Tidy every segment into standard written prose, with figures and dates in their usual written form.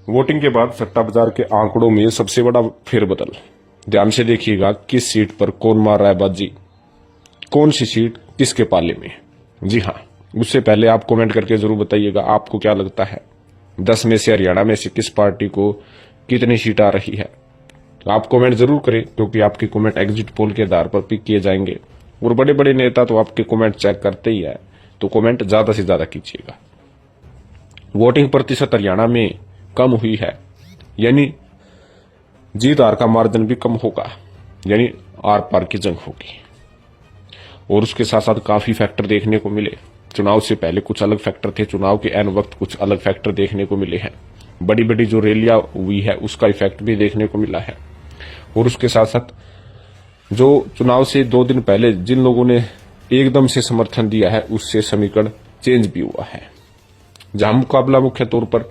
Voting के बाद सट्टा बाजार के आंकड़ों में सबसे बड़ा फेरबदल। ध्यान से देखिएगा किस सीट पर कौन मार रहा है बाजी, कौन सी सीट किसके पाले में। जी हाँ, उससे पहले आप कमेंट करके जरूर बताइएगा आपको क्या लगता है 10 में से हरियाणा में से किस पार्टी को कितनी सीट आ रही है। तो आप कमेंट जरूर करें क्योंकि आपके कमेंट एग्जिट पोल के आधार पर पिक किए जाएंगे और बड़े बड़े नेता तो आपके कमेंट चेक करते ही है, तो कमेंट ज्यादा से ज्यादा कीजिएगा। वोटिंग प्रतिशत हरियाणा में कम हुई है, यानी जीत हार का मार्जिन भी कम होगा, यानी आर पार की जंग होगी। और उसके साथ साथ काफी फैक्टर देखने को मिले। चुनाव से पहले कुछ अलग फैक्टर थे, चुनाव के एन वक्त कुछ अलग फैक्टर देखने को मिले हैं। बड़ी बड़ी जो रैलियां हुई है उसका इफेक्ट भी देखने को मिला है। और उसके साथ साथ जो चुनाव से 2 दिन पहले जिन लोगों ने एकदम से समर्थन दिया है उससे समीकरण चेंज भी हुआ है। जहां मुकाबला मुख्य तौर पर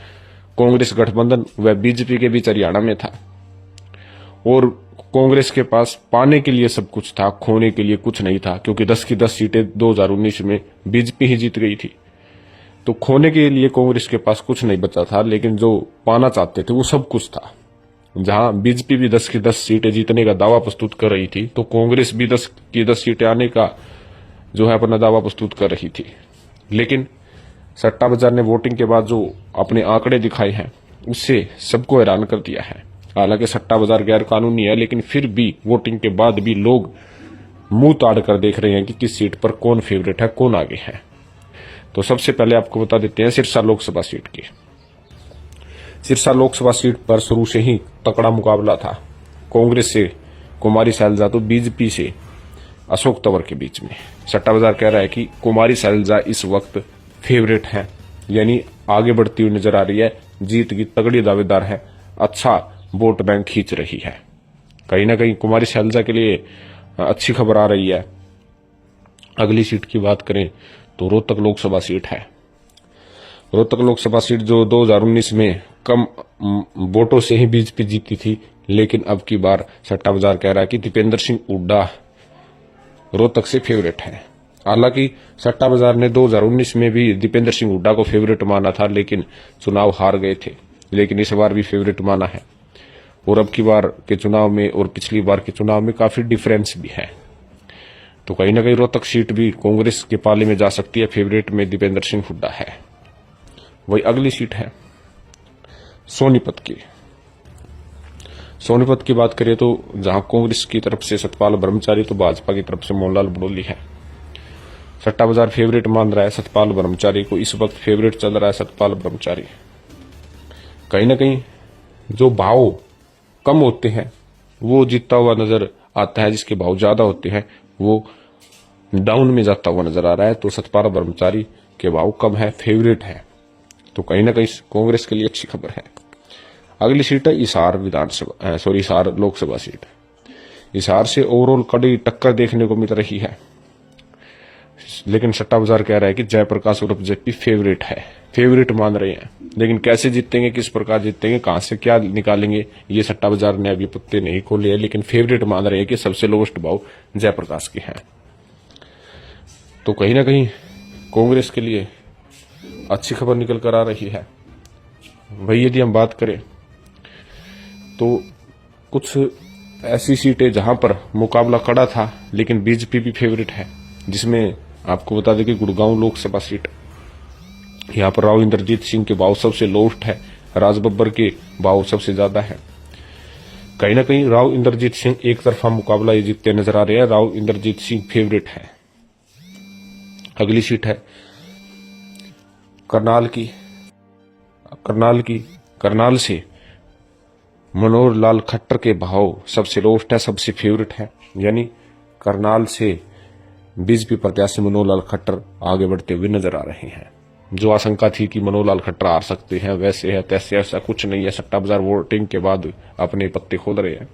कांग्रेस गठबंधन व बीजेपी के बीच हरियाणा में था और कांग्रेस के पास पाने के लिए सब कुछ था, खोने के लिए कुछ नहीं था, क्योंकि 10 की 10 सीटें 2019 में बीजेपी ही जीत गई थी। तो खोने के लिए कांग्रेस के पास कुछ नहीं बचा था, लेकिन जो पाना चाहते थे वो सब कुछ था। जहां बीजेपी भी 10 की 10 सीटें जीतने का दावा प्रस्तुत कर रही थी, तो कांग्रेस भी 10 की 10 सीटें आने का जो है अपना दावा प्रस्तुत कर रही थी। लेकिन सट्टा बाजार ने वोटिंग के बाद जो अपने आंकड़े दिखाए हैं उससे सबको हैरान कर दिया है। हालांकि सट्टा बाजार गैर कानूनी है, लेकिन फिर भी वोटिंग के बाद भी लोग मुंह ताड़ कर देख रहे हैं कि किस सीट पर कौन फेवरेट है, कौन आगे है। तो सबसे पहले आपको बता देते हैं सिरसा लोकसभा सीट की। सिरसा लोकसभा सीट पर शुरू से ही तकड़ा मुकाबला था, कांग्रेस से कुमारी सैलजा तो बीजेपी से अशोक तंवर के बीच में। सट्टा बाजार कह रहा है कि कुमारी सैलजा इस वक्त फेवरेट है, यानी आगे बढ़ती हुई नजर आ रही है, जीत की तगड़ी दावेदार है, अच्छा वोट बैंक खींच रही है। कहीं ना कहीं कुमारी सैलजा के लिए अच्छी खबर आ रही है। अगली सीट की बात करें तो रोहतक लोकसभा सीट है। रोहतक लोकसभा सीट जो 2019 में कम वोटों से ही बीजेपी जीती थी, लेकिन अब की बार सट्टा बाजार कह रहा है कि दीपेंद्र सिंह हुड्डा रोहतक से फेवरेट है। हालांकि सट्टा बाजार ने 2019 में भी दीपेंद्र सिंह हुड्डा को फेवरेट माना था, लेकिन चुनाव हार गए थे। लेकिन इस बार भी फेवरेट माना है और अब की बार के चुनाव में और पिछली बार के चुनाव में काफी डिफरेंस भी है। तो कहीं ना कहीं रोहतक सीट भी कांग्रेस के पाले में जा सकती है, फेवरेट में दीपेंद्र सिंह हुड्डा है। वही अगली सीट है सोनीपत की। सोनीपत की बात करें तो जहां कांग्रेस की तरफ से सतपाल ब्रह्मचारी तो भाजपा की तरफ से मोहनलाल बड़ोली है। सट्टा बाजार फेवरेट मान रहा है सतपाल ब्रह्मचारी को, इस वक्त फेवरेट चल रहा है सतपाल ब्रह्मचारी। कहीं ना कहीं जो भाव कम होते हैं वो जीतता हुआ नजर आता है, जिसके भाव ज्यादा होते हैं वो डाउन में जाता हुआ नजर आ रहा है। तो सतपाल ब्रह्मचारी के भाव कम है, फेवरेट है, तो कहीं ना कहीं कांग्रेस के लिए अच्छी खबर है। अगली सीट है हिसार लोकसभा सीट। हिसार से ओवरऑल कड़ी टक्कर देखने को मिल रही है, लेकिन सट्टा बाजार कह रहा है कि जयप्रकाश उर्फ जेपी फेवरेट है, फेवरेट मान रहे हैं। लेकिन कैसे जीतेंगे, किस प्रकार जीतेंगे, कहां से क्या निकालेंगे, ये सट्टा बाजार ने अभी पत्ते नहीं खोले हैं, लेकिन फेवरेट मान रहे हैं कि सबसे लोएस्ट भाव जयप्रकाश के हैं। तो कहीं ना कहीं कांग्रेस के लिए अच्छी खबर निकल कर आ रही है। वही यदि हम बात करें तो कुछ ऐसी सीटें जहां पर मुकाबला कड़ा था लेकिन बीजेपी भी फेवरेट है, जिसमें आपको बता दें कि गुड़गांव लोकसभा सीट, यहां पर राव इंद्रजीत सिंह के भाव सबसे लोएस्ट है, राज बब्बर के भाव सबसे ज्यादा है। कहीं ना कहीं राव इंद्रजीत सिंह एक तरफा मुकाबला ये जीतते नजर आ रहे हैं, राव इंद्रजीत सिंह फेवरेट है। अगली सीट है करनाल से मनोहर लाल खट्टर के भाव सबसे लोएस्ट है, सबसे फेवरेट है, यानी करनाल से बीजेपी प्रत्याशी मनोहर लाल खट्टर आगे बढ़ते हुए नजर आ रहे हैं। जो आशंका थी कि मनोहर लाल खट्टर हार सकते हैं, वैसे है तैसे ऐसा कुछ नहीं है। सट्टा बाजार वोटिंग के बाद अपने पत्ते खोल रहे हैं।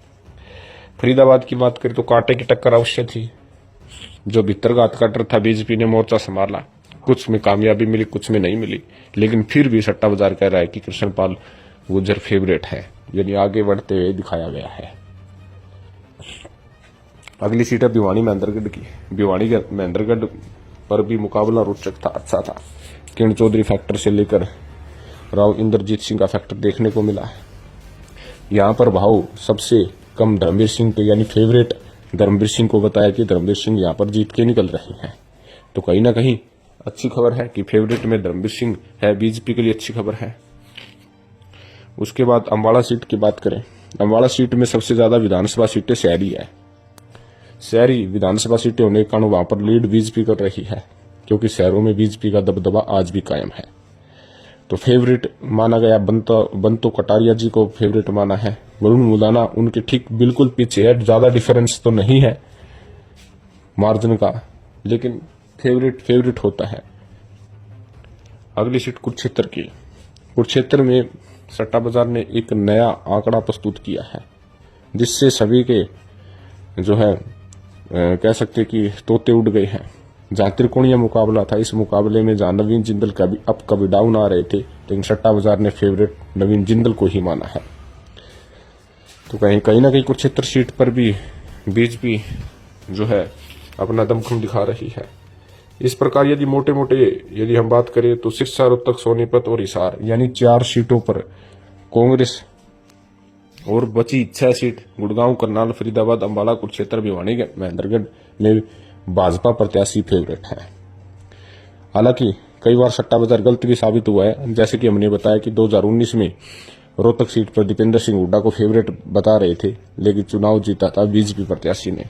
फरीदाबाद की बात करें तो कांटे की टक्कर अवश्य थी। जो भीतरघात कटर था बीजेपी ने मोर्चा संभाला, कुछ में कामयाबी मिली, कुछ में नहीं मिली, लेकिन फिर भी सट्टा बाजार कह रहा है कि कृष्णपाल गुर्जर फेवरेट है, यानी आगे बढ़ते हुए दिखाया गया है। अगली सीट है भिवानी महेंद्रगढ़ की। भिवानी महेंद्रगढ़ पर भी मुकाबला रोचक था, अच्छा था। किरण चौधरी फैक्टर से लेकर राव इंद्रजीत सिंह का फैक्टर देखने को मिला है। यहाँ पर भाव सबसे कम धर्मवीर सिंह के यानी फेवरेट धर्मवीर सिंह को बताया कि धर्मवीर सिंह यहाँ पर जीत के निकल रहे हैं। तो कहीं ना कहीं अच्छी खबर है कि फेवरेट में धर्मवीर सिंह है, बीजेपी के लिए अच्छी खबर है। उसके बाद अम्बाड़ा सीट की बात करें, अम्बाड़ा सीट में सबसे ज्यादा विधानसभा सीटें शहरी है। शहरी विधानसभा सीटें होने के कारण वहां पर लीड बीजेपी कर रही है, क्योंकि शहरों में बीजेपी का दबदबा आज भी कायम है। तो फेवरेट माना गया बंतो कटारिया जी को फेवरेट माना है। वरुण मुलाना उनके ठीक बिल्कुल पीछे है, ज्यादा डिफरेंस तो नहीं है मार्जिन का, लेकिन फेवरेट होता है। अगली सीट कुरुक्षेत्र की। कुरुक्षेत्र में सट्टा बाजार ने एक नया आंकड़ा प्रस्तुत किया है, जिससे सभी के जो है कह सकते कि तोते उड़ गए हैं। जहां त्रिकोणीय मुकाबला था, इस मुकाबले में जहां नवीन जिंदल का भी अप कभी डाउन आ रहे थे, लेकिन सट्टा बाजार ने फेवरेट नवीन जिंदल को ही माना है। तो कहीं ना कहीं कुरुक्षेत्र सीट पर भी बीजेपी जो है अपना दमखम दिखा रही है। इस प्रकार यदि मोटे यदि हम बात करें तो सिरसा, रोहतक, सोनीपत और हिसार यानी 4 सीटों पर कांग्रेस और बची 6 सीट गुड़गांव, करनाल, फरीदाबाद, अम्बाला, कुरुक्षेत्र, भिवानी, महेंद्रगढ़ में भाजपा प्रत्याशी फेवरेट है। हालांकि कई बार सट्टा बाजार गलत भी साबित हुआ है, जैसे कि हमने बताया कि 2019 में रोहतक सीट पर दीपेंद्र सिंह हुड्डा को फेवरेट बता रहे थे, लेकिन चुनाव जीता था बीजेपी प्रत्याशी ने।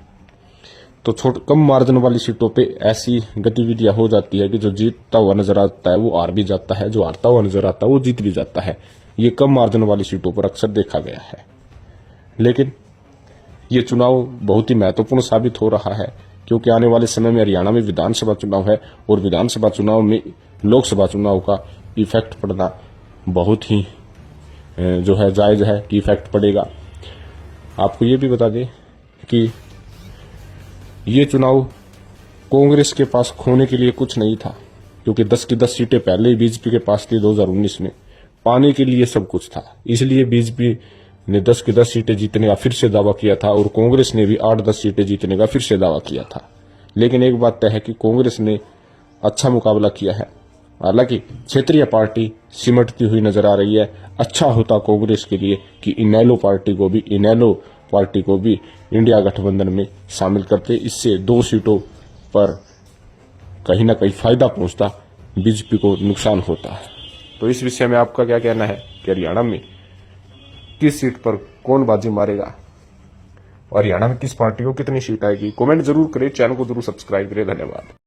तो कम मार्जिन वाली सीटों पे ऐसी गतिविधियां हो जाती है कि जो जीतता हुआ नजर आता है वो हार भी जाता है, जो हारता हुआ नजर आता है वो जीत भी जाता है। ये कम मार्जिन वाली सीटों पर अक्सर देखा गया है। लेकिन ये चुनाव बहुत ही महत्वपूर्ण साबित हो रहा है, क्योंकि आने वाले समय में हरियाणा में विधानसभा चुनाव है और विधानसभा चुनाव में लोकसभा चुनाव का इफेक्ट पड़ना बहुत ही जो है जायज है कि इफेक्ट पड़ेगा। आपको ये भी बता दें कि ये चुनाव कांग्रेस के पास खोने के लिए कुछ नहीं था, क्योंकि 10 की 10 सीटें पहले ही बीजेपी के पास थी 2019 में। पाने के लिए सब कुछ था, इसलिए बीजेपी ने 10 की 10 सीटें जीतने का फिर से दावा किया था और कांग्रेस ने भी 8-10 सीटें जीतने का फिर से दावा किया था। लेकिन एक बात तय है कि कांग्रेस ने अच्छा मुकाबला किया है। हालांकि क्षेत्रीय पार्टी सिमटती हुई नजर आ रही है। अच्छा होता कांग्रेस के लिए कि इनेलो पार्टी को भी इंडिया गठबंधन में शामिल करते, इससे 2 सीटों पर कहीं ना कहीं फायदा पहुंचता, बीजेपी को नुकसान होता है। तो इस विषय में आपका क्या कहना है कि हरियाणा में किस सीट पर कौन बाजी मारेगा और हरियाणा में किस पार्टी को कितनी सीट आएगी? कमेंट जरूर करें, चैनल को जरूर सब्सक्राइब करें। धन्यवाद।